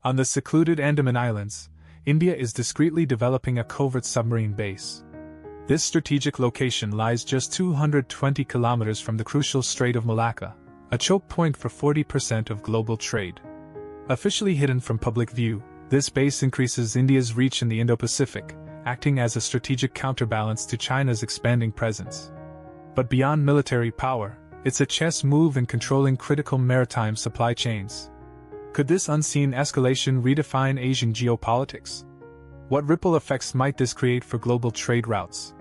On the secluded Andaman Islands, India is discreetly developing a covert submarine base. This strategic location lies just 220 kilometers from the crucial Strait of Malacca, a choke point for 40% of global trade. Officially hidden from public view, this base increases India's reach in the Indo-Pacific, acting as a strategic counterbalance to China's expanding presence. But beyond military power, it's a chess move in controlling critical maritime supply chains. Could this unseen escalation redefine Asian geopolitics? What ripple effects might this create for global trade routes?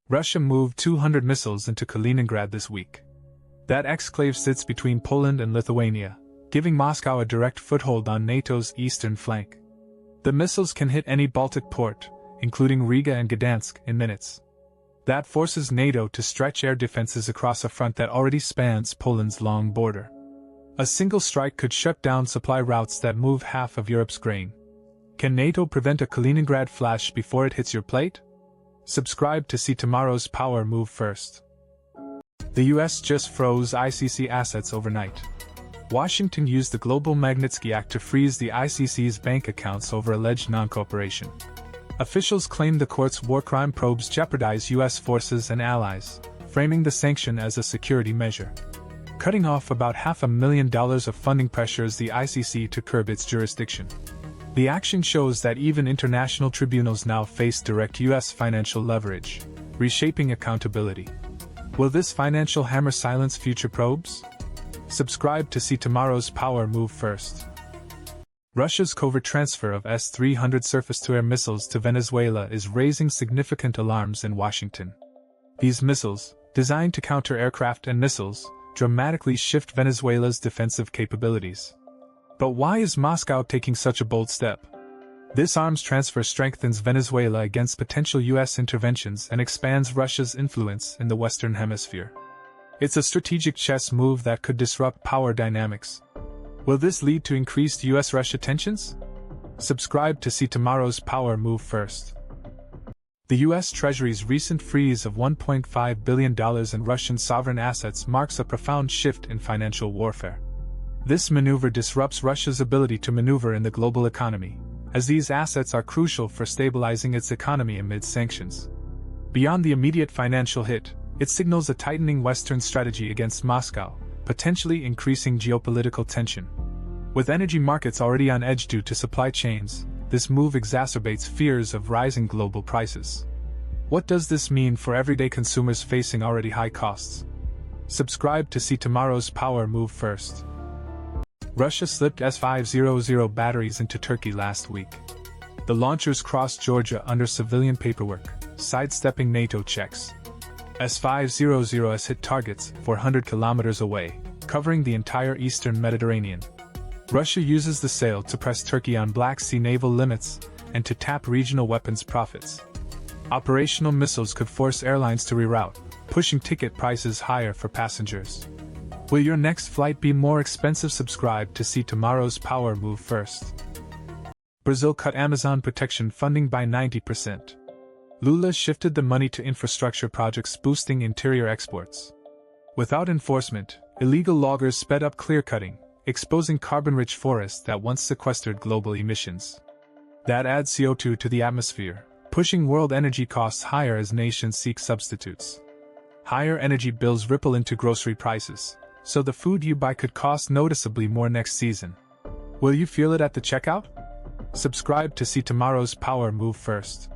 Russia moved 200 missiles into Kaliningrad this week. That exclave sits between Poland and Lithuania, giving Moscow a direct foothold on NATO's eastern flank. The missiles can hit any Baltic port, including Riga and Gdansk, in minutes. That forces NATO to stretch air defenses across a front that already spans Poland's long border. A single strike could shut down supply routes that move half of Europe's grain. Can NATO prevent a Kaliningrad flash before it hits your plate? Subscribe to see tomorrow's power move first. The US just froze ICC assets overnight. Washington used the Global Magnitsky Act to freeze the ICC's bank accounts over alleged non-cooperation. Officials claim the court's war crime probes jeopardize US forces and allies, framing the sanction as a security measure. Cutting off about $500,000 of funding pressures the ICC to curb its jurisdiction. The action shows that even international tribunals now face direct US financial leverage, reshaping accountability. Will this financial hammer silence future probes? Subscribe to see tomorrow's power move first. Russia's covert transfer of S-300 surface-to-air missiles to Venezuela is raising significant alarms in Washington. These missiles, designed to counter aircraft and missiles, dramatically shift Venezuela's defensive capabilities. But why is Moscow taking such a bold step? This arms transfer strengthens Venezuela against potential US interventions and expands Russia's influence in the Western Hemisphere. It's a strategic chess move that could disrupt power dynamics. Will this lead to increased US-Russia tensions? Subscribe to see tomorrow's power move first. The US Treasury's recent freeze of $1.5 billion in Russian sovereign assets marks a profound shift in financial warfare. This maneuver disrupts Russia's ability to maneuver in the global economy, as these assets are crucial for stabilizing its economy amid sanctions. Beyond the immediate financial hit, it signals a tightening Western strategy against Moscow, potentially increasing geopolitical tension. With energy markets already on edge due to supply chains, this move exacerbates fears of rising global prices. What does this mean for everyday consumers facing already high costs? Subscribe to see tomorrow's power move first. Russia slipped S-500 batteries into Turkey last week. The launchers crossed Georgia under civilian paperwork, sidestepping NATO checks. S-500 has hit targets 400 kilometers away, covering the entire eastern Mediterranean. Russia uses the sale to press Turkey on Black Sea naval limits and to tap regional weapons profits. Operational missiles could force airlines to reroute, pushing ticket prices higher for passengers. Will your next flight be more expensive? Subscribe to see tomorrow's power move first. Brazil cut Amazon protection funding by 90%. Lula shifted the money to infrastructure projects boosting interior exports. Without enforcement, illegal loggers sped up clear-cutting, exposing carbon-rich forests that once sequestered global emissions. That adds CO2 to the atmosphere, pushing world energy costs higher as nations seek substitutes. Higher energy bills ripple into grocery prices, so the food you buy could cost noticeably more next season. Will you feel it at the checkout? Subscribe to see tomorrow's power move first.